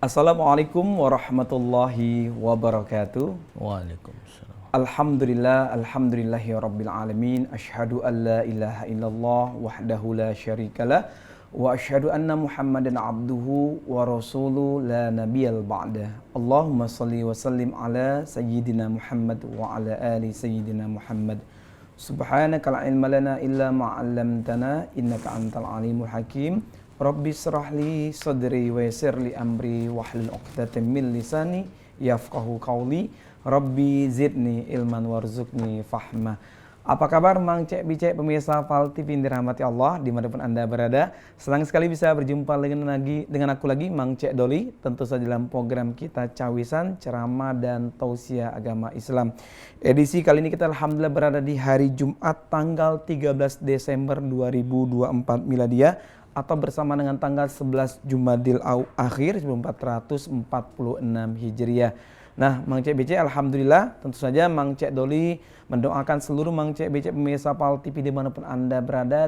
Assalamualaikum warahmatullahi wabarakatuh. Waalaikumsalam. Alhamdulillahi rabbil alamin. Asyhadu an la ilaha illallah wahdahu la syarikalah wa asyhadu anna Muhammadan abduhu wa rasuluh la nabiyal ba'dah. Allahumma salli wa sallim ala sayyidina Muhammad wa ala ali sayyidina Muhammad. Subhanaka la ilma lana illa ma 'allamtana innaka antal alimul hakim. Rabbi shrah li sadri wa yassir li amri wahlul 'uqdatam min lisani yafqahu qawli. Rabbi zidni ilman warzuqni fahma. Apa kabar Mang Cek Bicek pemirsa Fal TV yang dirahmati Allah dimanapun Anda berada. Senang sekali bisa berjumpa dengan aku lagi Mang Cek Doli. Tentu saja dalam program kita Cawisan, Ceramah dan Tausiah Agama Islam. Edisi kali ini kita alhamdulillah berada di hari Jumat tanggal 13 Desember 2024 Miladiah, atau bersama dengan tanggal 11 Jumadil Akhir 1446 Hijriah. Nah, Mang Cek Bicek alhamdulillah tentu saja Mang Cek Doli mendoakan seluruh Mang Cek Bicek pemirsa Fal TV dimanapun Anda berada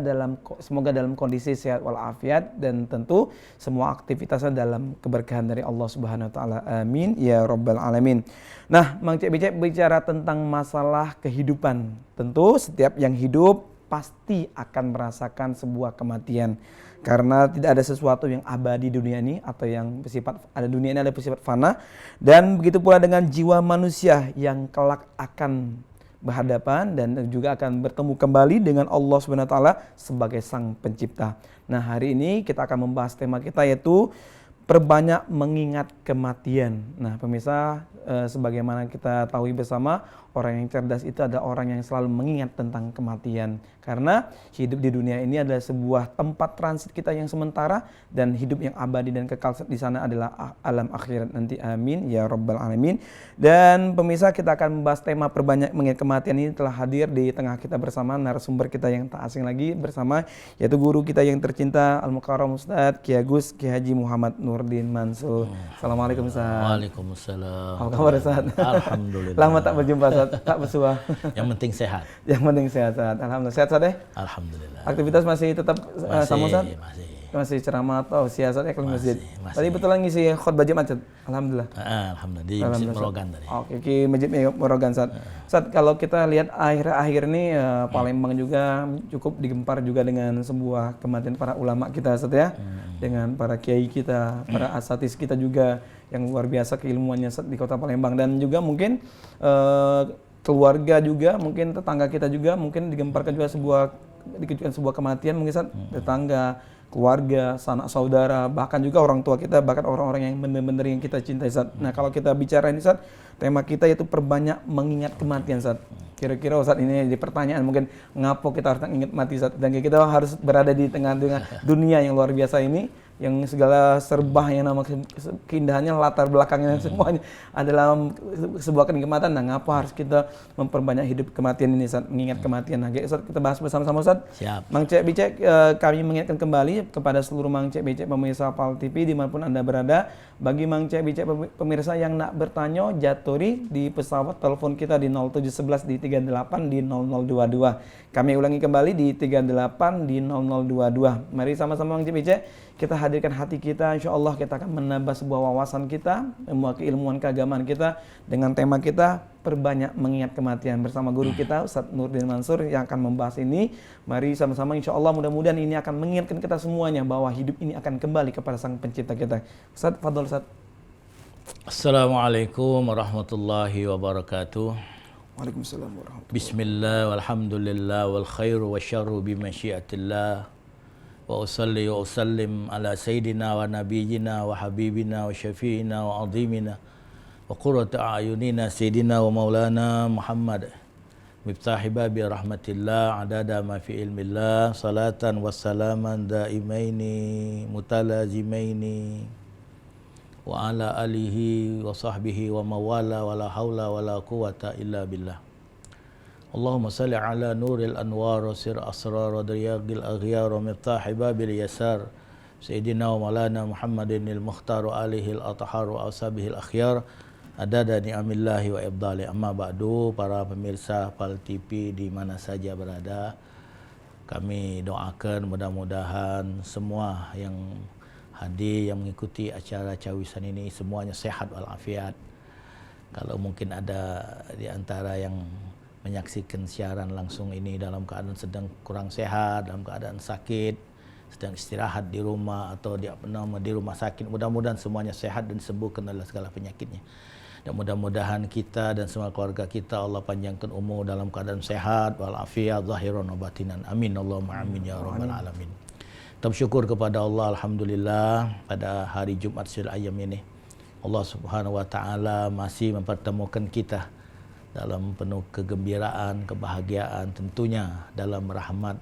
semoga dalam kondisi sehat walafiat dan tentu semua aktivitasnya dalam keberkahan dari Allah Subhanahu wa taala. Amin ya rabbal alamin. Nah, Mang Cek Bicek bicara tentang masalah kehidupan. Tentu setiap yang hidup pasti akan merasakan sebuah kematian. Karena tidak ada sesuatu yang abadi di dunia ini atau yang bersifat ada dunia ini ada bersifat fana, dan begitu pula dengan jiwa manusia yang kelak akan berhadapan dan juga akan bertemu kembali dengan Allah Subhanahu wa taala sebagai Sang Pencipta. Nah, hari ini kita akan membahas tema kita yaitu perbanyak mengingat kematian. Nah, pemirsa, sebagaimana kita tahu bersama, orang yang cerdas itu adalah orang yang selalu mengingat tentang kematian. Karena hidup di dunia ini adalah sebuah tempat transit kita yang sementara, dan hidup yang abadi dan kekal di sana adalah alam akhirat nanti. Amin ya rabbal alamin. Dan pemirsa, kita akan membahas tema perbanyak mengingat kematian ini. Telah hadir di tengah kita bersama narasumber kita yang tak asing lagi bersama, yaitu guru kita yang tercinta Al-Mukarram Ustadz Ki Agus Ki Haji Muhammad Nurdin Mansur. Assalamualaikum Ustaz. Waalaikumsalam. Apa kabar Ustaz? Alhamdulillah. Lama tak berjumpa Ustaz, tak bersua. Yang penting sehat. Yang penting sehat Ustaz. Alhamdulillah. Sehat Ustaz ya? Alhamdulillah. Aktivitas masih tetap sama Ustaz? Masih ceramah atau siasat ya kalau masjid. Tadi betulan ngisi khutbah Jumat Ustaz. Alhamdulillah. Alhamdulillah di Masjid Merogan tadi. Oke, di Masjid Merogan Ustaz. Ustaz, kalau kita lihat akhir-akhir ini Palembang juga cukup digempar juga dengan sebuah kematian para ulama kita Ustaz ya. Dengan para kiai kita, para asatis kita juga yang luar biasa keilmuannya Ustaz di Kota Palembang, dan juga mungkin keluarga juga, mungkin tetangga kita juga mungkin digemparkan juga sebuah kematian mungkin Ustaz, tetangga, keluarga, sanak saudara, bahkan juga orang tua kita, bahkan orang-orang yang benar-benar yang kita cintai Ustaz. Nah, kalau kita bicara ini Ustaz, tema kita yaitu perbanyak mengingat kematian Ustaz. Kira-kira Ustaz ini di pertanyaan mungkin ngapo kita harus ingat mati Ustaz, dan kita harus berada di tengah-tengah dunia yang luar biasa ini, yang segala serba yang nama keindahannya, latar belakangnya semuanya adalah sebuah kenikmatan. Nah, ngapa harus kita memperbanyak hidup kematian ini Ustaz, mengingat kematian. Nah, Ustaz, kita bahas bersama-sama Ustaz. Siap. Mang Cek Bicek, kami mengingatkan kembali kepada seluruh Mang Cek Bicek pemirsa Fal TV dimanapun Anda berada. Bagi Mang Cek Bicek pemirsa yang nak bertanya, jaturi di pesawat telepon kita di 0711 di 38 di 0022. Kami ulangi kembali di 38 di 0022. Mari sama-sama Mang Cek Bicek kita hadirkan hati kita, insya Allah kita akan menambah sebuah wawasan kita, semua keilmuan keagamaan kita dengan tema kita perbanyak mengingat kematian bersama guru kita Ustadz Nurdin Mansur yang akan membahas ini. Mari sama-sama insya Allah mudah-mudahan ini akan mengingatkan kita semuanya bahwa hidup ini akan kembali kepada Sang Pencipta kita. Ustadz, fadhol Ustadz. Assalamualaikum warahmatullahi wabarakatuh. Waalaikumsalam warahmatullahi wabarakatuh. Bismillah walhamdulillah wal khairu wa syarru bimasyiatillah. Wa usalli wa usallim ala sayyidina wa nabiyina wa habibina wa syafi'ina wa azimina wa qurratu a'yunina sayyidina wa maulana Muhammad miftahi babi rahmatillah adada ma fi ilmillah salatan wassalaman daimaini mutalazimaini wa ala alihi wa sahbihi wa mawala wa la hawla wa la quwata illa billah. Allahumma salli ala nuril anwar wa sir asrar wa dariyagil aghyar wa miftahi babil yasar Sayyidina wa maulana Muhammadin al-Mukhtar wa alihi al-athhar wa ashabihi al-akhyar adada ni'amillahi wa ibdali. Amma ba'du, para pemirsa Fal TV di mana saja berada, kami doakan mudah-mudahan semua yang hadir yang mengikuti acara cawisan ini semuanya sehat walafiat. Kalau mungkin ada di antara yang menyaksikan siaran langsung ini dalam keadaan sedang kurang sehat, dalam keadaan sakit, sedang istirahat di rumah atau di rumah sakit, mudah-mudahan semuanya sehat dan sembuhkan dari segala penyakitnya. Dan mudah-mudahan kita dan semua keluarga kita Allah panjangkan umur dalam keadaan sehat walafiat zahiran wa batinan. Amin Allahumma amin ya rabbal alamin. Kita bersyukur kepada Allah, alhamdulillah, pada hari Jumat Sil Ayam ini Allah Subhanahu wa taala masih mempertemukan kita dalam penuh kegembiraan, kebahagiaan, tentunya dalam rahmat,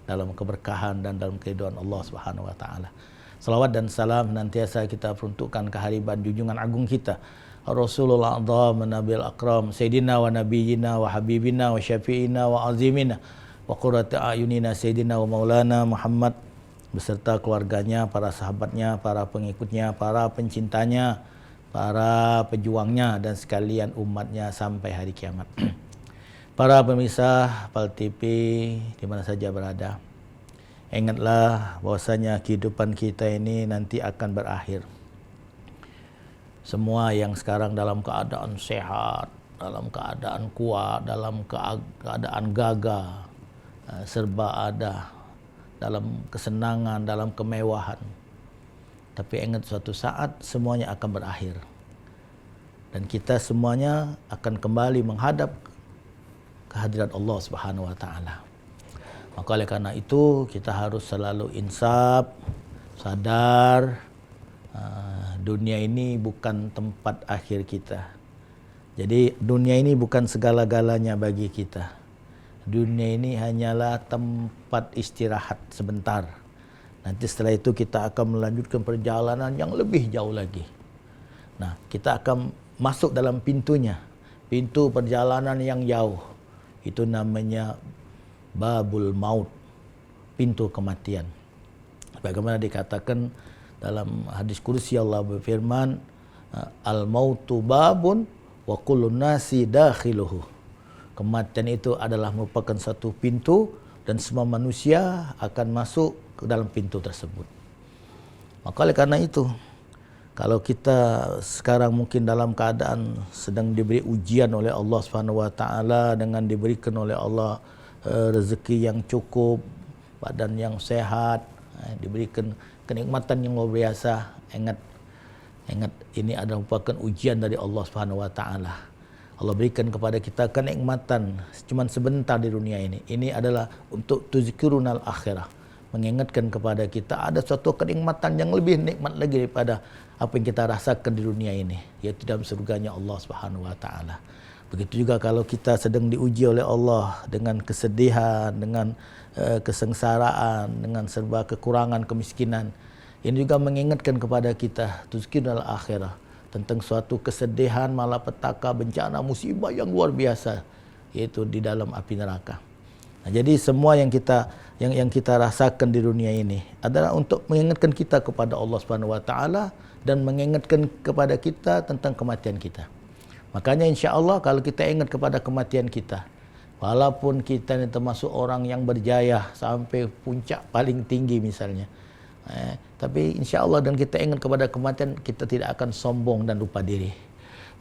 dalam keberkahan dan dalam keridhaan Allah Subhanahu wa taala. Salawat dan salam senantiasa kita peruntukkan kehadiran junjungan agung kita Rasulullah A'zam Nabil Akram Sayyidina wa Nabiyina wa Habibina wa Syafi'ina wa Azimina wa Qurrati A'yunina Sayyidina wa Maulana Muhammad beserta keluarganya, para sahabatnya, para pengikutnya, para pencintanya, para pejuangnya dan sekalian umatnya sampai hari kiamat. Para pemirsa Pal TV di mana saja berada, ingatlah bahwasanya kehidupan kita ini nanti akan berakhir. Semua yang sekarang dalam keadaan sehat, dalam keadaan kuat, dalam keadaan gagah, serba ada, dalam kesenangan, dalam kemewahan. Tapi ingat suatu saat semuanya akan berakhir. Dan kita semuanya akan kembali menghadap kehadirat Allah Subhanahu wa taala. Maka oleh karena itu kita harus selalu insaf, sadar, dunia ini bukan tempat akhir kita. Jadi dunia ini bukan segala-galanya bagi kita. Dunia ini hanyalah tempat istirahat sebentar. Nanti setelah itu kita akan melanjutkan perjalanan yang lebih jauh lagi. Nah, kita akan masuk dalam pintunya. Pintu perjalanan yang jauh. Itu namanya Babul Maut. Pintu kematian. Bagaimana dikatakan dalam hadis kursi Allah berfirman, al-mautu babun wa kullun nasi dakhiluhu. Kematian itu adalah merupakan satu pintu dan semua manusia akan masuk ke dalam pintu tersebut. Maka oleh karena itu, kalau kita sekarang mungkin dalam keadaan sedang diberi ujian oleh Allah Subhanahu wa taala dengan diberikan oleh Allah rezeki yang cukup, badan yang sehat, diberikan kenikmatan yang luar biasa, ingat ini adalah merupakan ujian dari Allah Subhanahu wa taala. Allah berikan kepada kita kenikmatan cuma sebentar di dunia ini. Ini adalah untuk tuzkirunal akhirah, mengingatkan kepada kita ada suatu kenikmatan yang lebih nikmat lagi daripada apa yang kita rasakan di dunia ini, yaitu dalam surganya Allah Subhanahu wa taala. Begitu juga kalau kita sedang diuji oleh Allah dengan kesedihan, dengan kesengsaraan, dengan serba kekurangan, kemiskinan. Ini juga mengingatkan kepada kita tuzkirul akhirah, tentang suatu kesedihan, malapetaka, bencana, musibah yang luar biasa, yaitu di dalam api neraka. Nah, jadi semua yang kita rasakan di dunia ini adalah untuk mengingatkan kita kepada Allah Subhanahu wa taala dan mengingatkan kepada kita tentang kematian kita. Makanya insya Allah kalau kita ingat kepada kematian kita, walaupun kita ini termasuk orang yang berjaya sampai puncak paling tinggi misalnya, tapi insya Allah dan kita ingat kepada kematian, kita tidak akan sombong dan lupa diri.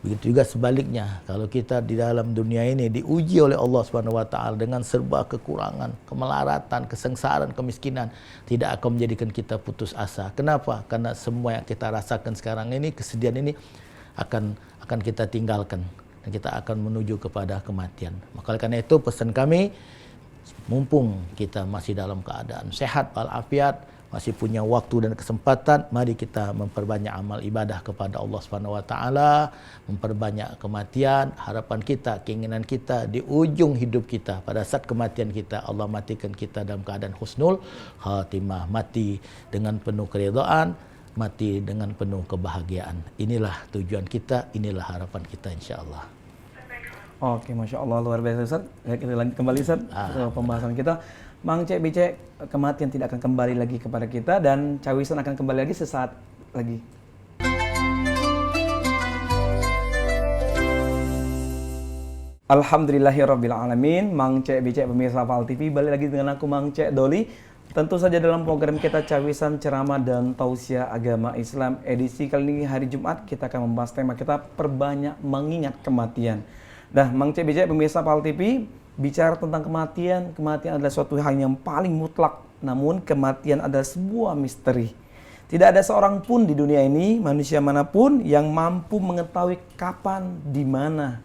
Begitu juga sebaliknya, kalau kita di dalam dunia ini diuji oleh Allah Subhanahu wa taala dengan serba kekurangan, kemelaratan, kesengsaraan, kemiskinan, tidak akan menjadikan kita putus asa. Kenapa? Karena semua yang kita rasakan sekarang ini, kesedihan ini akan kita tinggalkan dan kita akan menuju kepada kematian. Maka oleh karena itu pesan kami, mumpung kita masih dalam keadaan sehat walafiat, masih punya waktu dan kesempatan, mari kita memperbanyak amal ibadah kepada Allah Subhanahu wa taala, memperbanyak kematian. Harapan kita, keinginan kita di ujung hidup kita, pada saat kematian kita, Allah matikan kita dalam keadaan husnul khatimah, mati dengan penuh keridhaan, mati dengan penuh kebahagiaan. Inilah tujuan kita, inilah harapan kita insyaallah. Oke, Masya Allah, luar biasa Ustaz. Ya, kita lanjut kembali Ustaz ke pembahasan kita. Mang Cek Bicek, kematian tidak akan kembali lagi kepada kita dan cawisan akan kembali lagi sesaat lagi. Alhamdulillahirrabbilalamin. Mang Cek Bicek pemirsa Pal TV, balik lagi dengan aku Mang Cek Doli Tentu saja dalam program kita Cawisan Ceramah dan Tausiah Agama Islam edisi kali ini hari Jumat kita akan membahas tema kita perbanyak mengingat kematian. Nah, Mang Cek Bijak pemirsa PAL TV bicara tentang kematian, kematian adalah suatu hal yang paling mutlak. Namun kematian adalah sebuah misteri. Tidak ada seorang pun di dunia ini, manusia manapun yang mampu mengetahui kapan, di mana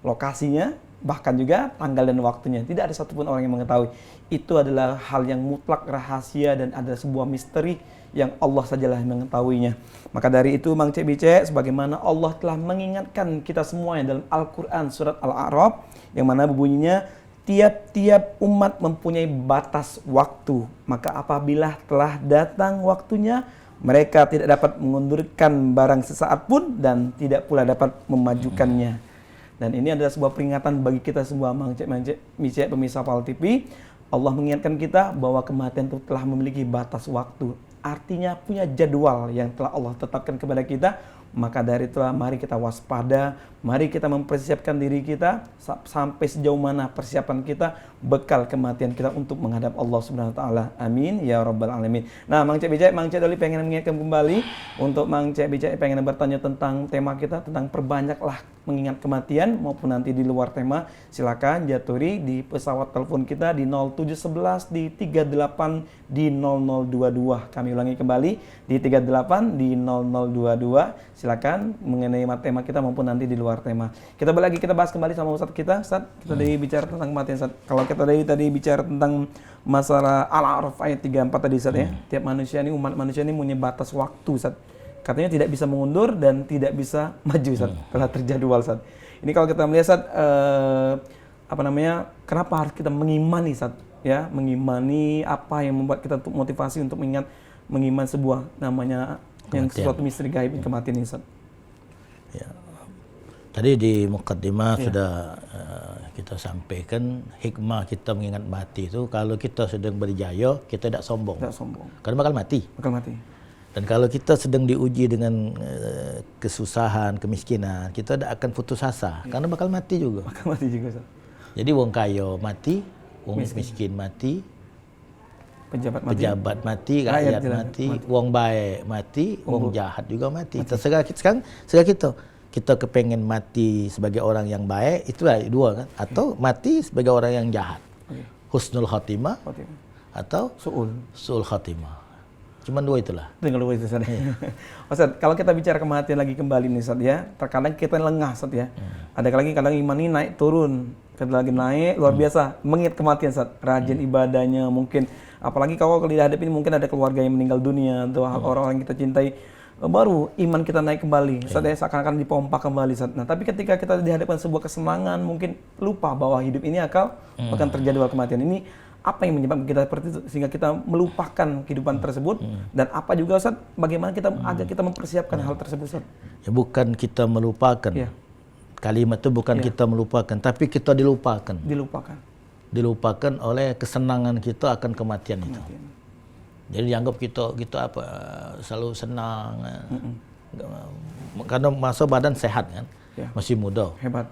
lokasinya, bahkan juga tanggal dan waktunya. Tidak ada satupun orang yang mengetahui. Itu adalah hal yang mutlak rahasia dan adalah sebuah misteri yang Allah sajalah yang mengetahuinya. Maka dari itu Mang Cek Bijak, sebagaimana Allah telah mengingatkan kita semuanya dalam Al-Quran surat Al-A'raf, yang mana bunyinya, tiap-tiap umat mempunyai batas waktu. Maka apabila telah datang waktunya, mereka tidak dapat mengundurkan barang sesaat pun dan tidak pula dapat memajukannya. Dan ini adalah sebuah peringatan bagi kita semua, Mang Cek Bijak pemirsa PAL TV. Allah mengingatkan kita bahwa kematian itu telah memiliki batas waktu. Artinya punya jadwal yang telah Allah tetapkan kepada kita. Maka dari itulah mari kita waspada, mari kita mempersiapkan diri kita sampai sejauh mana persiapan kita, bekal kematian kita untuk menghadap Allah Subhanahu wa taala. Amin ya rabbal alamin. Nah, Mang Cek Bijak, Mang Cek Doli pengen mengingatkan kembali untuk Mang Cek Bijak pengen bertanya tentang tema kita tentang perbanyaklah mengingat kematian maupun nanti di luar tema, silakan jaturi di pesawat telepon kita di 0711 di 38 di 0022. Kami ulangi kembali di 38 di 0022. Silakan mengenai tema kita maupun nanti di luar tema. Kita balik lagi, kita bahas kembali sama Ustadz kita. Ustadz, kita tadi bicara tentang kematian, Ustadz. Kalau kita tadi bicara tentang masalah Al-A'raf ayat 34 tadi, Ustadz ya. Tiap manusia ini, umat manusia ini punya batas waktu, Ustadz. Katanya tidak bisa mengundur dan tidak bisa maju, Ustadz. Telah terjadwal, Ustadz. Ini kalau kita melihat, Ustadz, kenapa harus kita mengimani, Ustadz? Ya, mengimani apa yang membuat kita motivasi untuk mengiman sebuah namanya yang sesuatu misteri gaib kematian ini, Ustaz. Ya. Tadi di mukaddimah sudah kita sampaikan hikmah kita mengingat mati itu kalau kita sedang berjaya, kita tidak sombong. Tidak sombong. Karena bakal mati. Bakal mati. Dan kalau kita sedang diuji dengan kesusahan, kemiskinan, kita tidak akan putus asa karena bakal mati juga. Bakal mati juga, Ustaz. Jadi wong kaya mati, wong miskin mati, pejabat mati, rakyat mati, wong baik mati, wong jahat juga mati. Terserah kita kepengen mati sebagai orang yang baik, itulah dua kan, atau mati sebagai orang yang jahat. Husnul khatimah atau su'ul khatimah. Cuman dua itulah. Tinggal dua itu, Ustaz. Ustaz, kalau kita bicara kematian lagi kembali nih, Ustaz ya. Terkadang kita lengah, Ustaz ya. Ada lagi kadang iman ini naik turun. Kadang lagi naik luar biasa, mengingat kematian, Ustaz. Rajin ibadahnya mungkin. Apalagi kalau dihadapi mungkin ada keluarga yang meninggal dunia atau orang-orang yang kita cintai, baru iman kita naik kembali. Ustaz ya, seakan-akan dipompa kembali, Ustaz. Nah, tapi ketika kita dihadapkan sebuah kesenangan, mungkin lupa bahwa hidup ini akan terjadwal kematian. Ini apa yang menyebabkan kita seperti itu sehingga kita melupakan kehidupan tersebut, dan apa juga, Ustaz, bagaimana kita agar kita mempersiapkan hal tersebut, Ustaz? Ya, bukan kita melupakan. Kalimat itu bukan kita melupakan, tapi kita dilupakan. Dilupakan oleh kesenangan kita akan kematian itu. Jadi dianggap kita apa selalu senang, karena masa badan sehat kan, masih muda, hebat,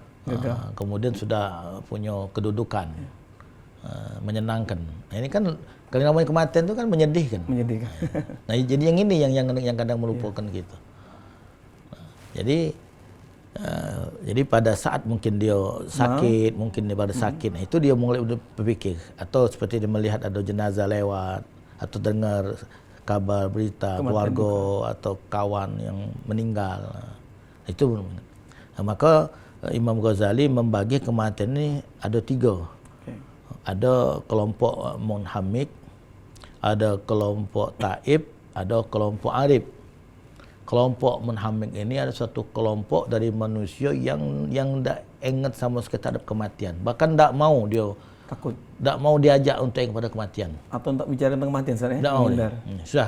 kemudian sudah punya kedudukan, menyenangkan. Nah, ini kan kalau namanya kematian itu kan menyedihkan. Nah, jadi yang ini yang kadang melupakan kita. Jadi pada saat mungkin dia sakit, mungkin dia pada sakit, nah itu dia mulai berpikir, atau seperti dia melihat ada jenazah lewat, atau dengar kabar berita keluarga atau kawan yang meninggal. Nah, itu. Nah, maka Imam Ghazali membagi kematian ini ada 3. Ada kelompok munhamik, ada kelompok taib, ada kelompok arif. Kelompok munhamik ini ada satu kelompok dari manusia yang tidak ingat sama sekali terhadap kematian. Bahkan tidak mau dia takut, tidak mau diajak untuk yang pada kematian. Atau untuk bicara tentang kematian, saya. Tidak mau. Sudah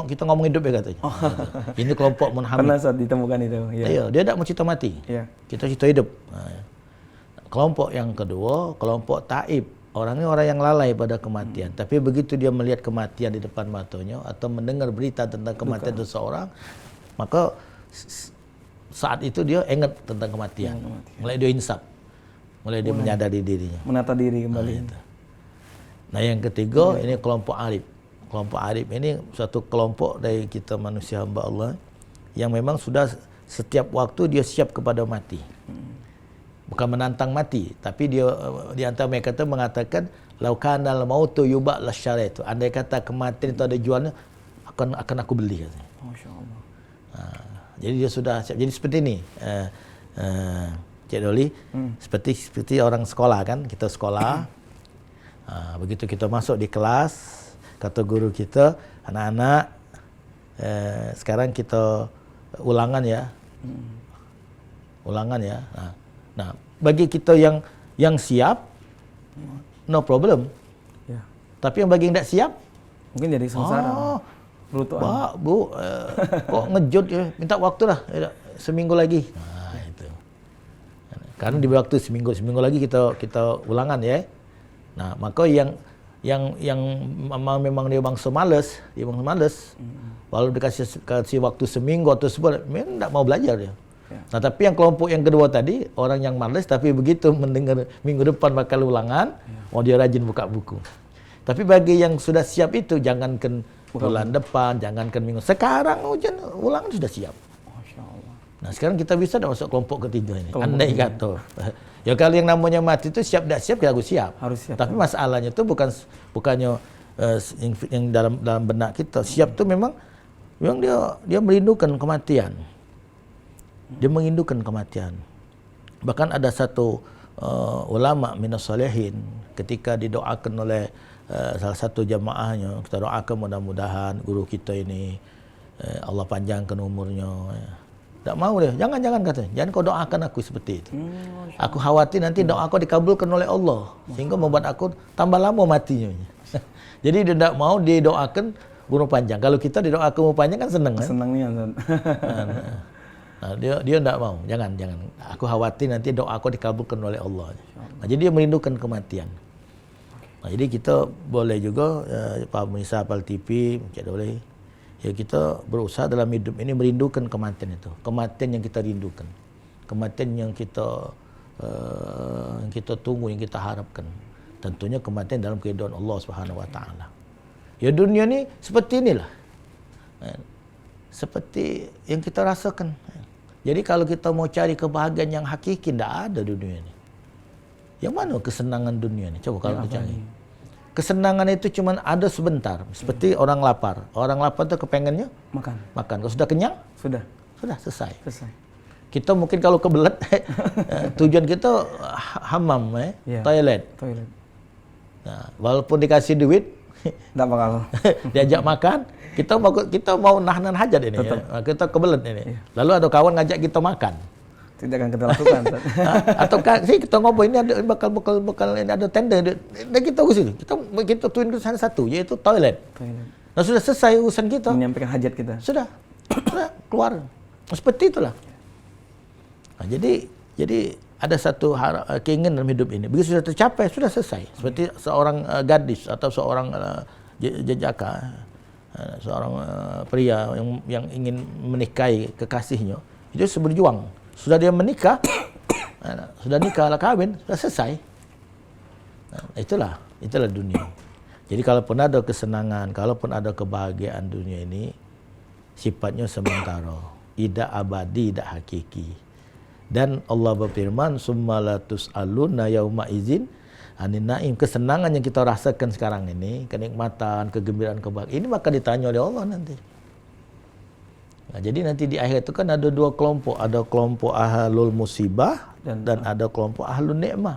kita ngomong hidup ya katanya. Ini kelompok munhamik. Pernah saat ditemukan itu. Iya, dia tidak mau cerita mati. Kita cerita hidup. Kelompok yang kedua, kelompok taib. Orangnya orang yang lalai pada kematian. Tapi begitu dia melihat kematian di depan matanya atau mendengar berita tentang kematian seseorang, maka saat itu dia ingat tentang kematian. Mulai dia insaf. Mulai dia menyadari dirinya. Menata diri kembali. Nah yang ketiga ini kelompok arif. Kelompok arif ini suatu kelompok dari kita manusia hamba Allah yang memang sudah setiap waktu dia siap kepada mati. Bukan menantang mati, tapi dia di antara mereka itu mengatakan laukanal mautu yuba lasyaraitu. Andai kata kematian itu ada jualnya, akan aku beli katanya. Masya-Allah. Jadi dia sudah siap. Jadi seperti ini. Cik Doli, seperti orang sekolah kan, kita sekolah. Begitu kita masuk di kelas, kata guru kita, anak-anak, sekarang kita ulangan ya. Ulangan ya. Nah, bagi kita yang siap, no problem. Ya. Tapi yang bagi yang tidak siap, Mungkin jadi sengsara. Brutuan. Pak, Bu, kok ngejut ya? Minta waktu lah, seminggu lagi. Nah, itu. Karena di waktu seminggu lagi kita ulangan ya. Nah, maka yang memang dia bangsa malas, Walau dikasih waktu seminggu atau sebulan, memang tidak mau belajar dia. Ya. Nah, tapi yang kelompok yang kedua tadi, orang yang malas tapi begitu mendengar minggu depan bakal ulangan, dia rajin buka buku. Tapi bagi yang sudah siap itu, jangankan bulan depan, jangankan minggu. Sekarang ulangan sudah siap. Masya Allah. Nah, sekarang kita bisa dah masuk kelompok ketiga ini. Andai kata. Ya kalau yang namanya mati itu siap tidak siap, kita harus siap. Harus siap. Tapi masalahnya itu bukannya yang dalam benak kita. Siap itu memang dia merindukan kematian. Dia merindukan kematian. Bahkan ada satu ulama minas salihin ketika didoakan oleh salah satu jamaahnya, kita doakan mudah-mudahan guru kita ini Allah panjangkan umurnya. Tak mau dia, jangan katanya, jangan kau doakan aku seperti itu. Aku khawatir nanti doa aku dikabulkan oleh Allah sehingga membuat aku tambah lama matinya. Jadi dia tidak mau didoakan umur panjang. Kalau kita didoakan umur panjang kan senang kan? Senang nih Azan. Nah, dia tidak mau, jangan. Aku khawatir nanti doa aku dikabulkan oleh Allah. Nah, jadi dia merindukan kematian. Nah, jadi kita boleh juga Pak Pemirsa Apal TV, boleh ya kita berusaha dalam hidup ini merindukan kematian itu. Kematian yang kita rindukan. Kematian yang kita tunggu, yang kita harapkan. Tentunya kematian dalam kehidupan Allah Subhanahu wa taala. Ya dunia ni seperti inilah. Seperti yang kita rasakan. Jadi kalau kita mau cari kebahagiaan yang hakiki, tidak ada dunia ini. Yang mana kesenangan dunia ini? Coba kalau kita cari. Kesenangan itu cuma ada sebentar. Seperti orang lapar. Orang lapar itu kepengennya makan. Kalau sudah kenyang? Sudah selesai. Kita mungkin kalau kebelet, tujuan kita hammam, toilet. Nah, walaupun dikasih duit, tidak bakal. Diajak makan, kita mau nahan hajat ini. Ya. Kita kebelet ini. Lalu ada kawan ngajak kita makan. Tidak akan kita lakukan. Atau kita ngobrol ini bakal ini ada tenda. Dan kita ke situ. Kita tuin ke sana satu, yaitu toilet. Nah, sudah selesai urusan kita. Menyampaikan hajat kita. Sudah keluar. Seperti itulah. Nah, jadi ada satu keinginan dalam hidup ini. Begitu sudah tercapai, sudah selesai. Seperti seorang gadis atau seorang jejaka, seorang pria yang ingin menikahi kekasihnya, itu berjuang. Sudah dia menikah, sudah nikah, kawin, sudah selesai. Nah, itulah dunia. Jadi kalaupun ada kesenangan, kalaupun ada kebahagiaan dunia ini, sifatnya sementara, tidak abadi, tidak hakiki. Dan Allah berfirman, "Summa la tus'aluna yauma idzin 'anin na'im." Kesenangan yang kita rasakan sekarang ini, kenikmatan, kegembiraan, kebahagiaan, ini maka ditanya oleh Allah nanti. Nah, jadi nanti di akhir itu kan ada dua kelompok, ada kelompok ahlul musibah dan ada kelompok ahlul nikmah.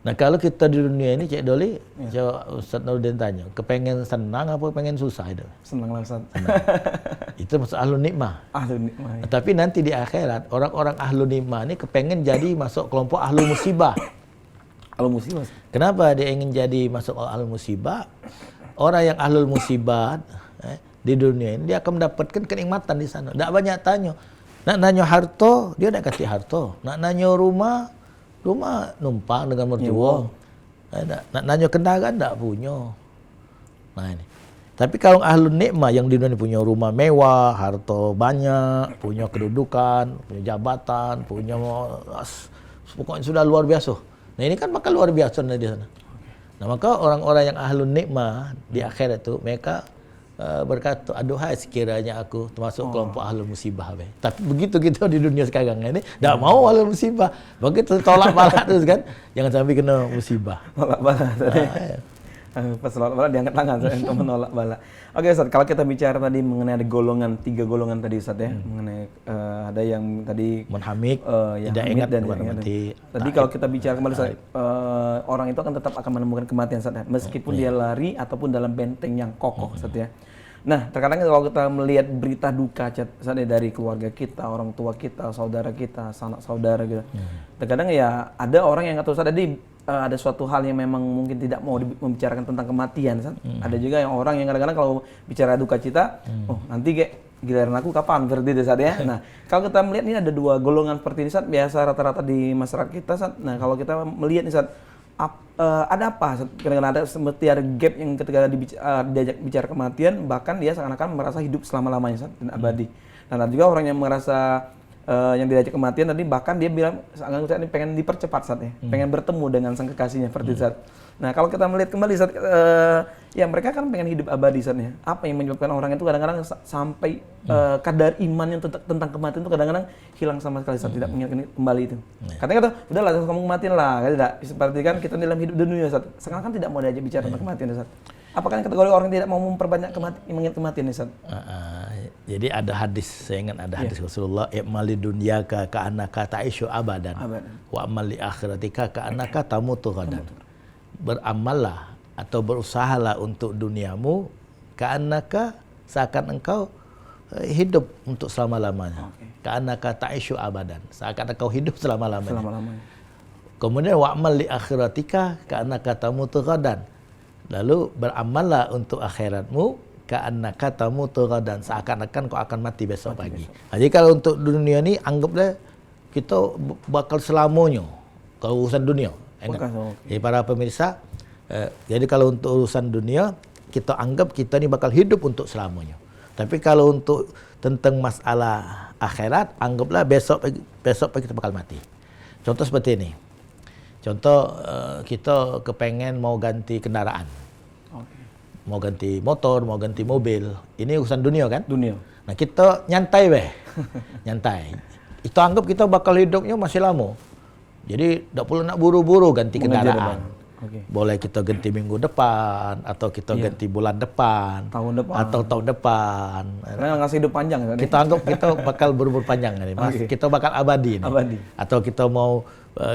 Nah, kalau kita di dunia ini, Cik Doli, Ustaz Nurdin tanya, kepengen senang apa pengen susah itu? Senang lah Ustaz. Itu maksud ahlul nikmah. Ahlul nikmah. Ya. Tapi nanti di akhirat orang-orang ahlul nikmah ini kepengen jadi masuk kelompok ahlul musibah. Ahlul musibah. Kenapa dia ingin jadi masuk ahlul musibah? Orang yang ahlul musibah di dunia ini dia akan mendapatkan kenikmatan di sana. Tak banyak tanya. Nak nanya harta, dia nak kasih harta. Nak nanya rumah numpang dengan mertua. Nak nanya kendaraan tak punya. Nah ini. Tapi kalau ahlul nikmah yang di dunia ini punya rumah mewah, harta banyak, punya kedudukan, punya jabatan, pokoknya sudah luar biasa. Nah ini kan bakal luar biasa di sana. Nah, maka orang-orang yang ahlun nikmah di akhirat itu mereka berkata, aduhai sekiranya aku termasuk kelompok ahlul musibah. Tapi begitu kita di dunia sekarang ini, tak mau ahlul musibah. Begitu tolak balak terus kan, jangan sampai kena musibah. Tolak bala tadi. Pas tolak bala diangkat tangan untuk menolak bala. Oke Ustaz, kalau kita bicara tadi mengenai ada golongan, 3 golongan tadi Ustaz ya, mengenai ada yang tadi Munhamik, yang tidak hamid ingat dan kepada yang mati. tadi kalau kita bicara kembali Ustaz, orang itu akan tetap akan menemukan kematian Ustaz ya, meskipun dia lari ataupun dalam benteng yang kokoh Ustaz ya. Nah, terkadang kalau kita melihat berita duka Ustaz ya, dari keluarga kita, orang tua kita, saudara kita, sanak saudara gitu. Terkadang ya ada orang yang kata Ustaz tadi ada suatu hal yang memang mungkin tidak mau membicarakan tentang kematian. Ada juga yang orang yang kadang-kadang kalau bicara duka cita, oh nanti kayak giliran aku kapan seperti itu Ustaz ya. Nah, kalau kita melihat ini ada 2 golongan seperti ini Ustaz, biasa rata-rata di masyarakat kita Ustaz. Nah, kalau kita melihat nih Ustaz, ada apa? Kadang-kadang ada seperti ada gap yang ketika diajak bicara kematian, bahkan dia seakan-akan merasa hidup selama-lamanya Ustaz, dan abadi. Dan ada juga orang yang merasa yang diajak kematian tadi, bahkan dia bilang seakan-akan ini pengen dipercepat Ustaz ya, pengen bertemu dengan sang kekasihnya seperti Ustaz. Nah, kalau kita melihat kembali Ustaz, ya mereka kan pengen hidup abadi Ustaz ya. Apa yang menyebabkan orang itu kadang-kadang sampai kadar iman yang tentang kematian itu kadang-kadang hilang sama sekali Ustaz, tidak mengingat kembali itu. Katanya udahlah kamu kematian lah, tidak seperti kan kita dalam hidup dunia Ustaz. Sekarang kan tidak mau diajak bicara tentang kematian Ustaz. Apakah kategori orang tidak mau memperbanyak mengingat kematian Ustaz? Jadi ada hadis, saya ingat ada hadis Rasulullah, i'mali dunyaka ka'annaka ta'ishu abadan wa amali akhiratika ka'annaka tamutu ghadan. Beramallah atau berusahalah untuk duniamu ka'annaka seakan engkau hidup untuk selama-lamanya. Ka'annaka ta'ishu abadan, seakan engkau hidup selama-lamanya. Kemudian wa amali akhiratika ka'annaka tamutu ghadan. Lalu beramallah untuk akhiratmu ka'annaka tamutu ghadan, seakan-akan kau akan mati besok pagi. Jadi kalau untuk dunia ni anggaplah kita bakal selamanya kalau urusan dunia. Jadi para pemirsa, jadi kalau untuk urusan dunia kita anggap kita ni bakal hidup untuk selamanya. Tapi kalau untuk tentang masalah akhirat, anggaplah besok pagi kita bakal mati. Contoh seperti ini. Contoh kita kepengen mau ganti kendaraan. Mau ganti motor, mau ganti mobil. Ini urusan dunia kan? Dunia. Nah, kita nyantai weh. Nyantai. Itu anggap kita bakal hidupnya masih lama. Jadi tak perlu nak buru-buru ganti kendaraan. Boleh kita ganti minggu depan, atau kita ganti bulan depan, atau tahun depan. Karena ngasih hidup panjang kan? Kita anggap kita bakal berumur panjang nih, Mas. Kita bakal abadi nih. Abadi. Atau kita mau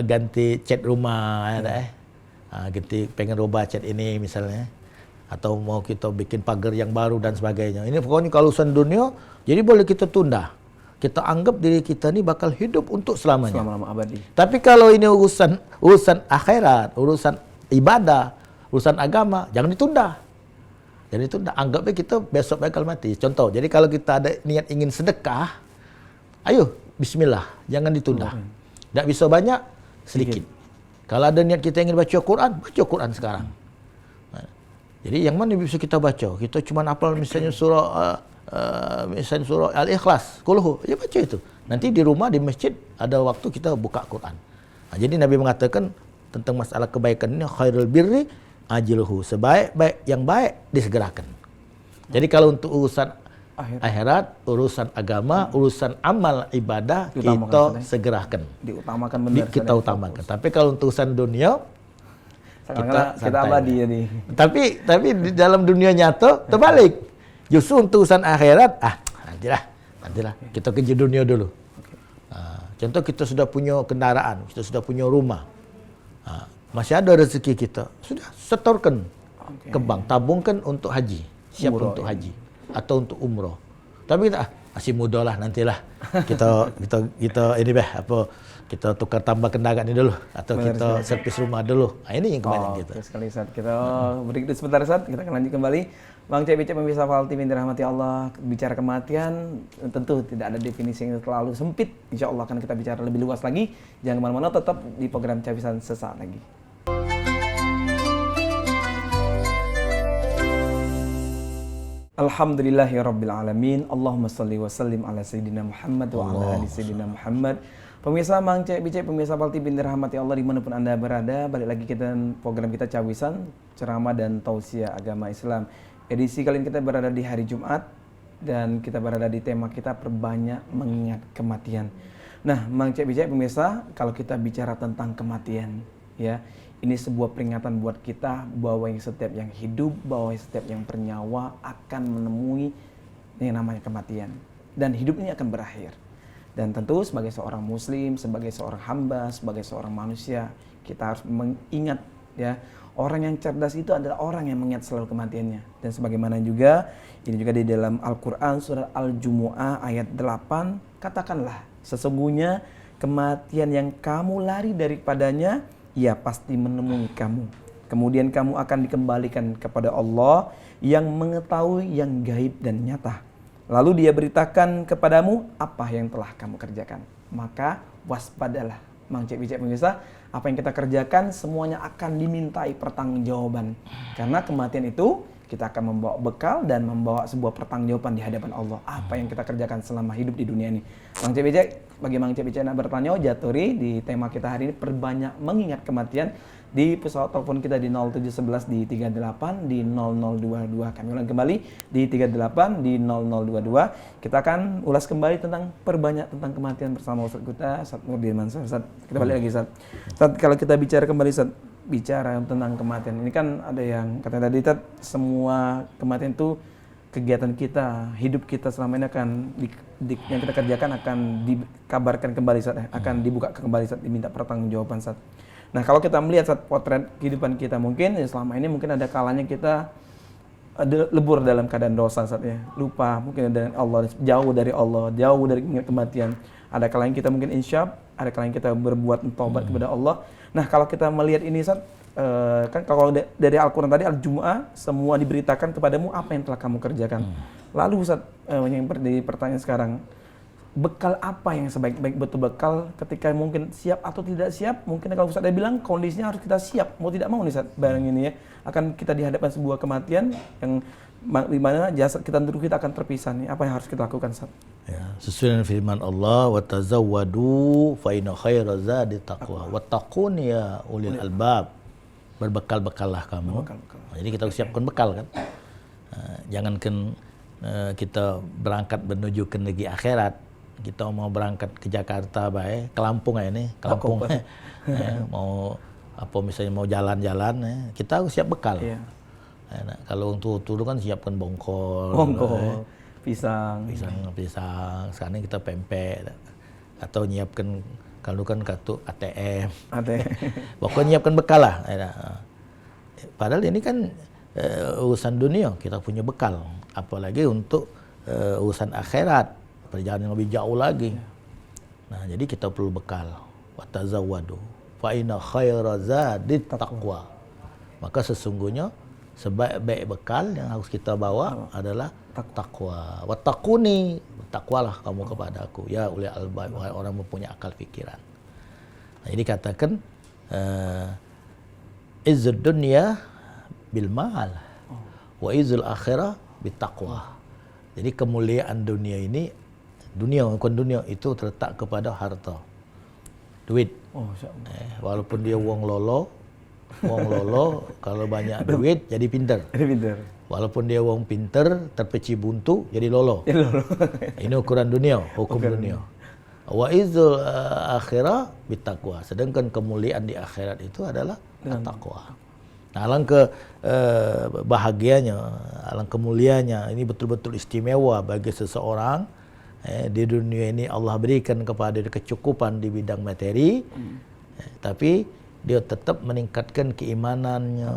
ganti cat rumah ganti pengen rubah cat ini misalnya. Atau mau kita bikin pagar yang baru dan sebagainya. Ini pokoknya kalau urusan dunia, jadi boleh kita tunda. Kita anggap diri kita ni bakal hidup untuk selamanya. Selama-lama abadi. Tapi kalau ini urusan akhirat, urusan ibadah, urusan agama, jangan ditunda. Jadi ditunda. Anggapnya kita besok bakal mati. Contoh, jadi kalau kita ada niat ingin sedekah, ayo bismillah, jangan ditunda. Tak bisa banyak, sedikit. Kalau ada niat kita ingin baca Quran sekarang. Jadi yang mana bisa kita baca? Kita cuma hafal misalnya surah Al-Ikhlas, Qul, ya baca itu. Nanti di rumah di masjid ada waktu kita buka Quran. Nah, jadi Nabi mengatakan tentang masalah kebaikan ini, khairul birri ajluhu, sebaik-baik yang baik disegerakan. Jadi kalau untuk urusan akhirat, urusan agama, urusan amal ibadah kita segerakan. Diutamakan benar. Kita utamakan. Tapi kalau untuk urusan dunia kita abadi jadi. Tapi di dalam dunia nyata terbalik. Justru untuk urusan akhirat, nantilah kita kerja dunia dulu. Contoh kita sudah punya kendaraan, kita sudah punya rumah, masih ada rezeki kita, sudah setorkan ke bank, tabungkan untuk haji, siap umroh, untuk haji atau untuk umroh. Tapi kita masih muda lah, nantilah kita ini kita tukar tambah kendaraan ini dulu, atau kita servis rumah dulu. Nah, ini yang kemarin kita. Oke sekali Ustaz. Kita break dulu sebentar Ustaz, kita akan lanjut kembali. Bang Cek pemirsa Fal TV yang dirahmati Allah, bicara kematian tentu tidak ada definisi yang terlalu sempit. Insya Allah akan kita bicara lebih luas lagi. Jangan kemana-mana, tetap di program Capisan sesaat lagi. Alhamdulillahirabbil alamin. Allahumma shalli wa sallim ala sayyidina Muhammad wa ala ali sayyidina Muhammad. Pemirsa Mang Cek Bicek, pemirsa Pal TV dirahmati Allah dimanapun Anda berada, balik lagi kita program kita Cawisan, ceramah dan tausiah agama Islam. Edisi kali ini kita berada di hari Jumat dan kita berada di tema kita perbanyak mengingat kematian. Nah, Mang Cek Bicek pemirsa, kalau kita bicara tentang kematian, ya, ini sebuah peringatan buat kita bahwa yang setiap yang hidup, bahwa setiap yang bernyawa akan menemui yang namanya kematian dan hidup ini akan berakhir. Dan tentu sebagai seorang muslim, sebagai seorang hamba, sebagai seorang manusia, kita harus mengingat, ya, orang yang cerdas itu adalah orang yang mengingat selalu kematiannya. Dan sebagaimana juga ini juga di dalam Al-Qur'an surah Al-Jumu'ah ayat 8, katakanlah sesungguhnya kematian yang kamu lari daripadanya ia pasti menemui kamu. Kemudian kamu akan dikembalikan kepada Allah yang mengetahui yang gaib dan nyata. Lalu dia beritakan kepadamu apa yang telah kamu kerjakan. Maka waspadalah. Mang Cek Bicek pemirsa, apa yang kita kerjakan semuanya akan dimintai pertanggungjawaban. Karena kematian itu kita akan membawa bekal dan membawa sebuah pertanggungjawaban di hadapan Allah. Apa yang kita kerjakan selama hidup di dunia ini. Mang Cek Bicek, bagi Mang Cek Bicek nak bertanya, jaturi di tema kita hari ini perbanyak mengingat kematian. Di pesawat telepon kita di 0711 di 38 di 0022. Kami ulang kembali di 38 di 0022. Kita akan ulas kembali tentang perbanyak tentang kematian bersama Ustaz kita, Ustaz Nurdin Mansur. Ustaz, kita balik lagi Ustaz. Ustaz, kalau kita bicara kembali Ustaz, bicara tentang kematian. Ini kan ada yang kata tadi Ustaz, semua kematian itu kegiatan kita, hidup kita selama ini akan yang kita kerjakan akan dikabarkan kembali Ustaz, akan dibuka kembali Ustaz, diminta pertanggungjawaban Ustaz. Nah, kalau kita melihat saat potret kehidupan kita mungkin ya selama ini mungkin ada kalanya kita lebur dalam keadaan dosa saat ya, lupa mungkin dari Allah, jauh dari Allah, jauh dari kematian. Ada kalanya kita mungkin insyaf, ada kalanya kita berbuat taubat kepada Allah. Nah, kalau kita melihat ini saat kan kalau dari Al-Qur'an tadi Al-Jumu'ah semua diberitakan kepadamu apa yang telah kamu kerjakan. Lalu Ustaz, yang pertanyaan sekarang, bekal apa yang sebaik-baik betul bekal ketika mungkin siap atau tidak siap? Mungkin kalau Ustaz bilang kondisinya harus kita siap, mau tidak mau nih Ustaz, barang ini ya, akan kita dihadapkan sebuah kematian yang di mana jasad kita dulu kita akan terpisah nih. Apa yang harus kita lakukan Ustaz? Ya, sesuai dengan firman Allah, wa tazawwadu fa inna khairaz zadi taqwa wattaqun ya ulil albab. Berbekal-bekallah kamu. Jadi kita harus siapkan bekal kan. Jangankan kita berangkat menuju ke negeri akhirat, kita mau berangkat ke Jakarta baik, ke Lampung ya ini, ke Lampung mau apa misalnya mau jalan-jalan kita harus siap bekal. Iya. Nah, kalau untuk turun kan siapkan bongkol, pisang. Sekarang kita pempek atau nyiapkan kalau kan kartu ATM. Pokoknya nyiapkan bekal lah. Padahal ini kan urusan dunia kita punya bekal, apalagi untuk urusan akhirat. Perjalanan yang lebih jauh lagi. Nah, jadi kita perlu bekal. Wa tazawwadu fa inna khairaz zadi taqwa. Maka sesungguhnya sebaik-baik bekal yang harus kita bawa adalah takwa. Wattaquni, takwalah kamu kepada aku ya ulil albab, wahai orang mempunyai akal pikiran. Nah, jadi katakan izzud dunya bil mal wa izzul akhirah bit taqwa. Jadi kemuliaan dunia ini, bukan dunia itu terletak kepada harta, duit. Walaupun dia wong lolo kalau banyak duit jadi pinter. Walaupun dia wong pinter terpeci buntu jadi lolo. Ini ukuran dunia, hukum dunia. Wa izul akhirah bitaqwa. Sedangkan kemuliaan di akhirat itu adalah takwa. Nah, alangkah bahagianya, alangkah mulianya, ini betul-betul istimewa bagi seseorang. Di dunia ini Allah berikan kepada dia kecukupan di bidang materi, tapi dia tetap meningkatkan keimanannya,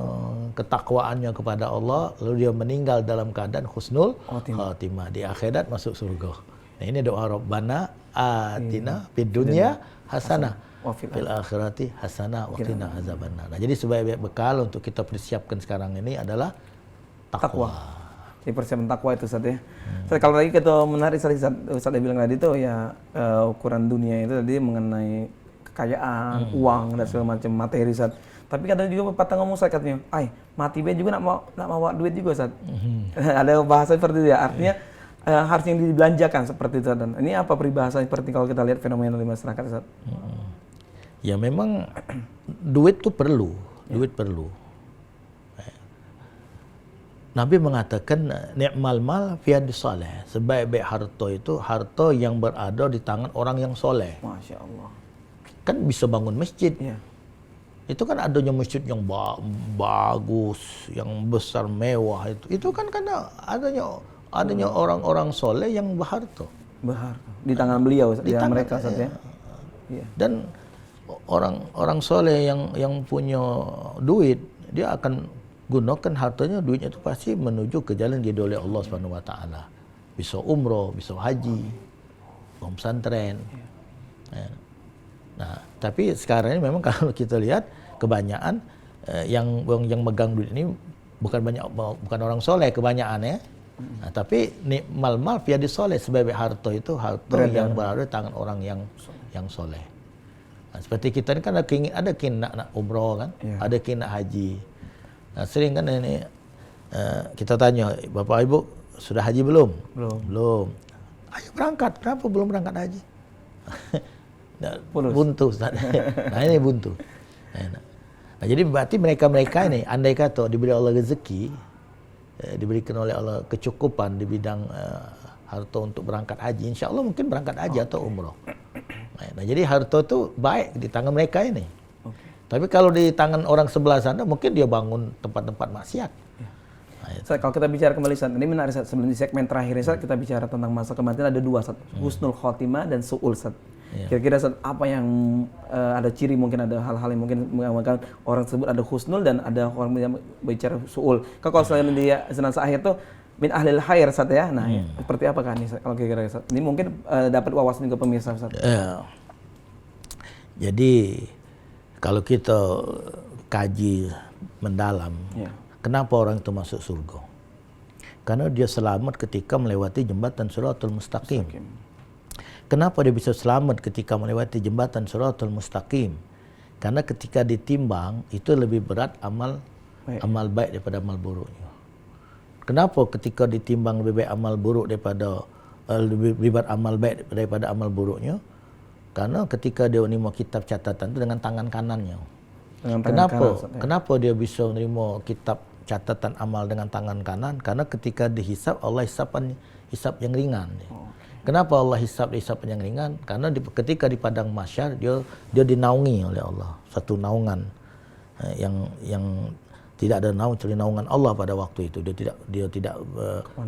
ketakwaannya kepada Allah, lalu dia meninggal dalam keadaan husnul khatimah, di akhirat masuk surga. Nah, ini doa Rabbana atina fid dunya hasanah wa fil akhirati hasanah wa qina azabannar. Nah, jadi sebaik-baik bekal untuk kita persiapkan sekarang ini adalah takwa. Jadi persiapan takwa itu Ustaz ya. Kalau tadi kita menarik sekali Ustaz bilang tadi itu ya ukuran dunia itu tadi mengenai kekayaan, uang dan segala macam materi Ustaz. Tapi kadang juga patah ngomong Ustaz katanya, mati be juga nak bawa duit juga Ustaz. Ada bahasa seperti itu ya. Artinya harta yang dibelanjakan seperti itu. Dan ini apa peribahasa seperti kalau kita lihat fenomena di masyarakat, Ustaz? Ya memang duit itu perlu, duit perlu. Nabi mengatakan ni'mal mal fi yadi saleh. Sebaik-baik harta itu harta yang berada di tangan orang yang soleh. Masya Allah. Kan bisa bangun masjid. Ya. Itu kan adanya masjid yang bagus, yang besar, mewah itu. Itu kan karena adanya orang-orang soleh yang berharta. Berharta di tangan beliau, di tangan mereka, Ustaz, ya. Iya. Dan orang soleh yang punya duit, dia akan gunakan hartanya, duitnya itu pasti menuju ke jalan yang diridhoi oleh Allah Subhanahu wa taala. Bisa umroh, bisa haji, pesantren. Ya. Nah, tapi sekarang ini memang kalau kita lihat kebanyakan yang megang duit ini bukan orang soleh kebanyakan ya. Nah, tapi mal fi yadi soleh, sebaik harta itu harta yang berada di tangan orang yang soleh. Nah, seperti kita ini kan ada keinginan nak umroh kan, ada keinginan haji. Nah, sering kan ini kita tanya, Bapak Ibu sudah haji belum? Belum. Ayo berangkat. Kenapa belum berangkat haji? Buntu, Ustaz. Nah, ini buntu. Nah, jadi berarti mereka ini andai kata diberi Allah rezeki, diberikan oleh Allah kecukupan di bidang harta untuk berangkat haji, insya Allah mungkin berangkat haji atau umroh. Nah, jadi harta itu baik di tangan mereka ini. Tapi kalau di tangan orang sebelah sana, mungkin dia bangun tempat-tempat maksiat. Ustaz, kalau kita bicara kembali, Ustaz, ini menarik, Ustaz. Sebelum di segmen terakhir, Ustaz, kita bicara tentang masa kematian, ada dua, Ustaz. Husnul khotimah dan su'ul, Ustaz. Kira-kira, Ustaz, apa yang ada ciri, mungkin ada hal-hal yang mungkin mengamalkan orang tersebut ada husnul dan ada orang yang bicara su'ul. Kalau selain dia jenazah akhir itu min ahlil khair, Ustaz, ya. Nah, seperti apa kan ini, Ustaz, kalau kira-kira, Ustaz? Ini mungkin dapat wawasan juga pemirsa, Ustaz. Jadi kalau kita kaji mendalam, kenapa orang itu masuk surga? Karena dia selamat ketika melewati jembatan Shiratal Mustaqim. Kenapa dia bisa selamat ketika melewati jembatan Shiratal Mustaqim? Karena ketika ditimbang, itu lebih berat amal baik daripada amal buruknya. Kenapa ketika ditimbang lebih baik amal buruk daripada lebih berat amal baik daripada amal buruknya? Karena ketika dia menerima kitab catatan itu dengan tangan kanannya. Kenapa dia bisa menerima kitab catatan amal dengan tangan kanan? Karena ketika dihisab, Allah hisab yang ringan. Kenapa Allah hisab yang ringan? Karena ketika di padang mahsyar dia dinaungi oleh Allah, satu naungan yang tidak ada naung kecuali naungan Allah pada waktu itu. Dia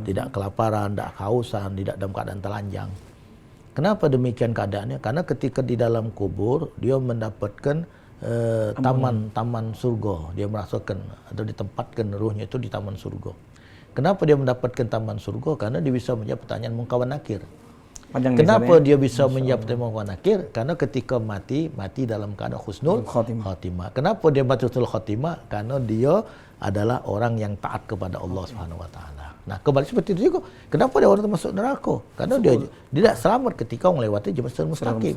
tidak kelaparan, tidak kehausan, tidak dalam keadaan telanjang. Kenapa demikian keadaannya? Karena ketika di dalam kubur dia mendapatkan taman surga. Dia merasakan atau ditempatkan ruhnya itu di taman surga. Kenapa dia mendapatkan taman surga? Karena dia bisa menjawab pertanyaan Munkar wa Nakir. Kenapa dia bisa menjawab pertanyaan Munkar wa Nakir? Karena ketika mati dalam keadaan husnul khotimah. Kenapa dia mati husnul khotimah? Karena dia adalah orang yang taat kepada Allah Subhanahu wa taala. Nah, kembali seperti itu juga. Kenapa dia orang itu masuk neraka? Karena dia tidak selamat ketika melewati jembatan mustaqim.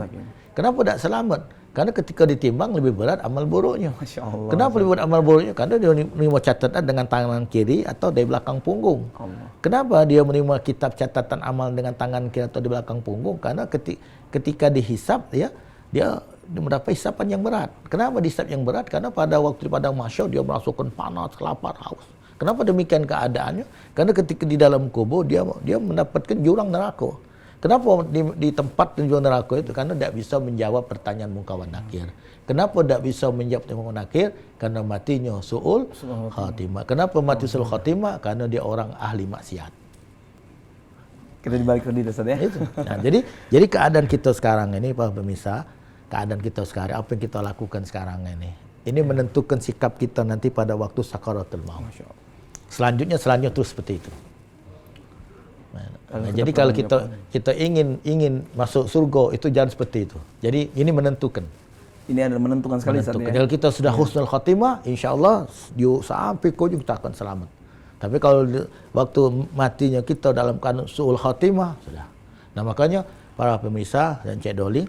Kenapa tidak selamat? Karena ketika ditimbang lebih berat amal buruknya. Masya Allah. Kenapa lebih berat amal buruknya? Karena dia menerima catatan dengan tangan kiri atau dari belakang punggung. Kenapa dia menerima kitab catatan amal dengan tangan kiri atau di belakang punggung? Karena ketika dihisab dia mendapat hisapan yang berat. Kenapa dihisab yang berat? Karena pada waktu di padang mahsyar dia merasakan panas, lapar, haus. Kenapa demikian keadaannya? Karena ketika di dalam kubur dia mendapatkan jurang neraka. Kenapa di tempat jurang neraka itu? Karena tidak bisa menjawab pertanyaan Munkar wa Nakir. Kenapa tidak bisa menjawab pertanyaan Munkar wa Nakir? Karena matinya su'ul khatimah. Kenapa mati su'ul khatimah? Karena dia orang ahli maksiat. Kita dibalik tadi, Ustaz, ya. Itu. Nah, jadi keadaan kita sekarang ini, Pak pemirsa, keadaan kita sekarang, apa yang kita lakukan sekarang ini menentukan sikap kita nanti pada waktu sakaratul maut. Selanjutnya terus seperti itu. Nah, jadi kalau kita ingin masuk surga, itu jangan seperti itu. Jadi ini menentukan. Ini adalah menentukan sekali. Kalau kita sudah husnul khotimah, insya Allah sampai ke ujung kita akan selamat. Tapi kalau waktu matinya kita dalam keadaan su'ul khotimah, sudah. Nah, makanya para pemirsa dan Cik Doli,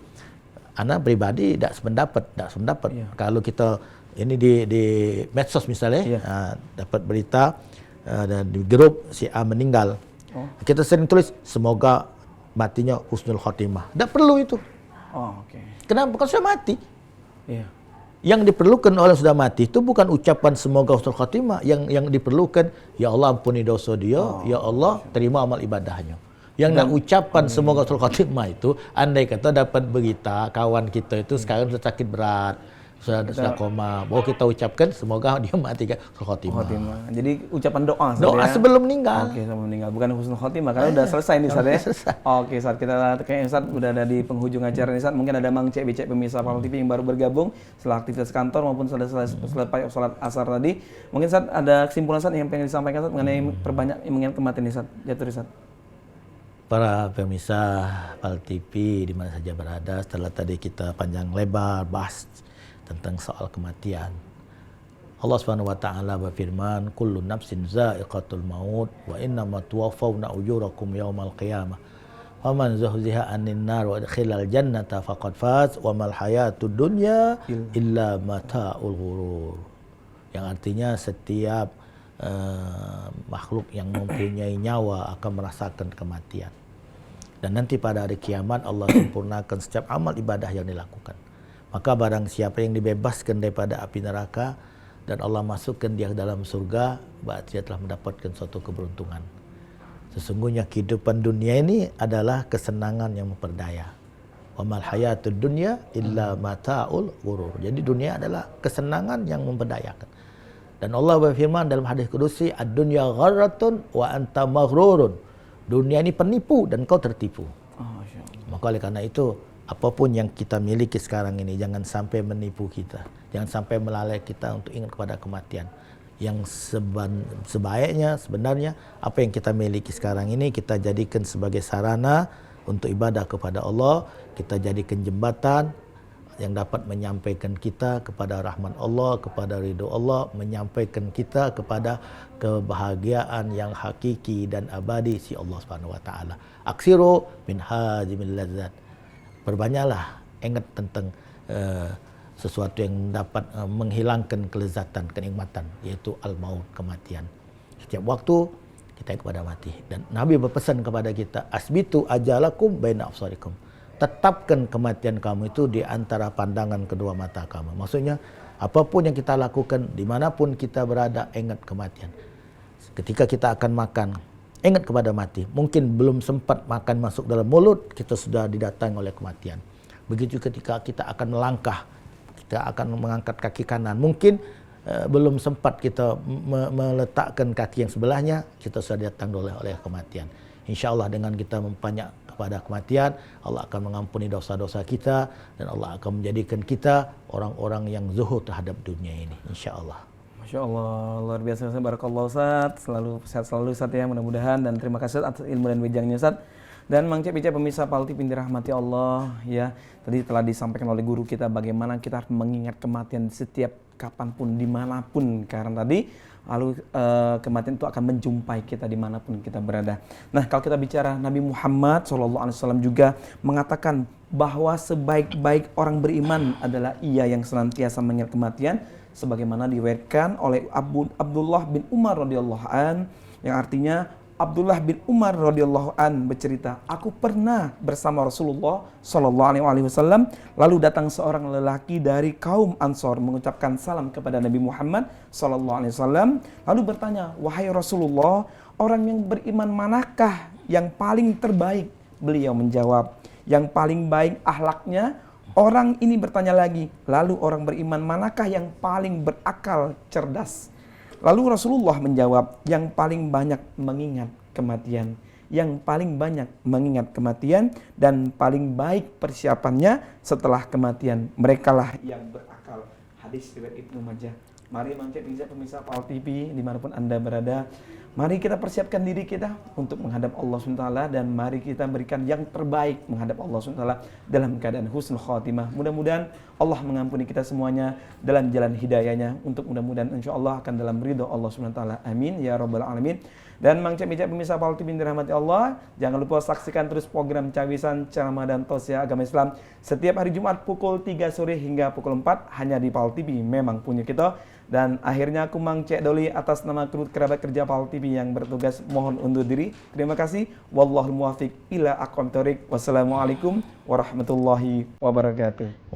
anak pribadi tidak sependapat. Kalau kita ini di medsos misalnya, dapat berita di grup si A meninggal, Kita sering tulis semoga matinya husnul khotimah. Tidak perlu itu. Kenapa? Kan sudah mati. Iya. Yang diperlukan oleh sudah mati itu bukan ucapan semoga husnul khotimah. Yang diperlukan, ya Allah ampuni dosa dia, ya Allah terima amal ibadahnya. Yang nak ucapan semoga husnul khotimah itu, andai kata dapat berita kawan kita itu sekarang sudah sakit berat, sudah koma, bahwa kita ucapkan semoga dia mati kan husnul khotimah. Jadi ucapan doa. Doa sebelum meninggal. Oke, sebelum meninggal, bukan husnul khotimah karena udah selesai nih Ustaz ya. Oke, Ustaz, kita kayaknya Ustaz udah ada di penghujung acara nih Ustaz. Mungkin ada Mang Cek Becek pemirsa Palem TV yang baru bergabung setelah aktivitas kantor maupun setelah salat asar tadi. Mungkin Ustaz ada kesimpulan Ustaz yang pengen disampaikan Ustaz mengenai perbanyak mengingat kematian nih Ustaz. Jatuh Ustaz. Para pemirsa Palem TV di mana saja berada, setelah tadi kita panjang lebar bahas tentang soal kematian. Allah Subhanahu wa taala berfirman, "Kullu nafsin za'iqatul maut wa innama tuwaffawna ujurakum yaumal qiyamah. Faman zuhziha 'anil nar wa adkhilal jannata faqad faz wa mal hayatud dunya illa mata'ul ghurur." Yang artinya setiap makhluk yang mempunyai nyawa akan merasakan kematian. Dan nanti pada hari kiamat Allah sempurnakan setiap amal ibadah yang dilakukan. Maka barang siapa yang dibebaskan daripada api neraka dan Allah masukkan dia dalam surga, berarti dia telah mendapatkan suatu keberuntungan. Sesungguhnya kehidupan dunia ini adalah kesenangan yang memperdaya. Wa mal hayatud dunya illa mata'ul ghurur. Jadi dunia adalah kesenangan yang memperdayakan. Dan Allah berfirman dalam hadis kudusi, ad-dunya gharratun wa anta maghrurun. Dunia ini penipu dan kau tertipu. Maka oleh karena itu, apapun yang kita miliki sekarang ini jangan sampai menipu kita, jangan sampai melalai kita untuk ingat kepada kematian. Yang sebaiknya sebenarnya apa yang kita miliki sekarang ini kita jadikan sebagai sarana untuk ibadah kepada Allah, kita jadikan jembatan yang dapat menyampaikan kita kepada rahmat Allah, kepada ridho Allah, menyampaikan kita kepada kebahagiaan yang hakiki dan abadi si Allah Subhanahu wa taala. Aksiru min hajimil ladzat. Berbanyaklah ingat tentang sesuatu yang dapat menghilangkan kelezatan, kenikmatan, yaitu al-maut, kematian. Setiap waktu kita kepada mati. Dan Nabi berpesan kepada kita, asbitu ajalakum baina absarikum. Tetapkan kematian kamu itu di antara pandangan kedua mata kamu. Maksudnya, apapun yang kita lakukan, dimanapun kita berada, ingat kematian. Ketika kita akan makan, ingat kepada mati. Mungkin belum sempat makan masuk dalam mulut, kita sudah didatangi oleh kematian. Begitu ketika kita akan melangkah, kita akan mengangkat kaki kanan. Mungkin belum sempat kita meletakkan kaki yang sebelahnya, kita sudah datang oleh kematian. Insya Allah dengan kita membanyak kepada kematian, Allah akan mengampuni dosa-dosa kita dan Allah akan menjadikan kita orang-orang yang zuhud terhadap dunia ini. Insya Allah. Masya Allah, luar biasa. Barakallah Ustaz, selalu sehat selalu Ustaz ya, mudah-mudahan, dan terima kasih atas ilmu dan wejangannya Ustaz. Dan Mang Cek Becek pemirsa Palem TV dirahmati Allah ya, tadi telah disampaikan oleh guru kita bagaimana kita harus mengingat kematian setiap kapanpun, dimanapun, karena tadi lalu kematian itu akan menjumpai kita dimanapun kita berada. Nah, kalau kita bicara Nabi Muhammad SAW juga mengatakan bahwa sebaik-baik orang beriman adalah ia yang senantiasa mengingat kematian, sebagaimana diriwayatkan oleh Abdullah bin Umar radhiyallahu an, yang artinya Abdullah bin Umar radhiyallahu an bercerita, aku pernah bersama Rasulullah SAW, lalu datang seorang lelaki dari kaum Ansor mengucapkan salam kepada Nabi Muhammad SAW, lalu bertanya, wahai Rasulullah, orang yang beriman manakah yang paling terbaik? Beliau menjawab, yang paling baik akhlaknya. Orang ini bertanya lagi, lalu orang beriman manakah yang paling berakal, cerdas? Lalu Rasulullah menjawab, yang paling banyak mengingat kematian. Yang paling banyak mengingat kematian dan paling baik persiapannya setelah kematian. Merekalah yang berakal. Hadis riwayat Ibnu Majah. Mari Mang Cek Becek pemirsa Palem TV dimanapun Anda berada, mari kita persiapkan diri kita untuk menghadap Allah SWT, dan mari kita berikan yang terbaik menghadap Allah SWT dalam keadaan husnul khotimah. Mudah-mudahan Allah mengampuni kita semuanya dalam jalan hidayahnya, untuk mudah-mudahan insya Allah akan dalam ridho Allah SWT. Amin ya rabbal alamin. Dan Mang Cek Becek pemirsa Palem TV dirahmati Allah, jangan lupa saksikan terus program Cawisan Ceramah dan Tausiah Agama Islam setiap hari Jumat pukul 3 sore hingga pukul 4 hanya di Palem TV. Memang punya kita. Dan akhirnya aku Mang Cek Doli atas nama kru kerabat kerja PAL TV yang bertugas mohon undur diri. Terima kasih. Wallahul muwaffiq ila aqwamit thoriq. Wassalamualaikum warahmatullahi wabarakatuh.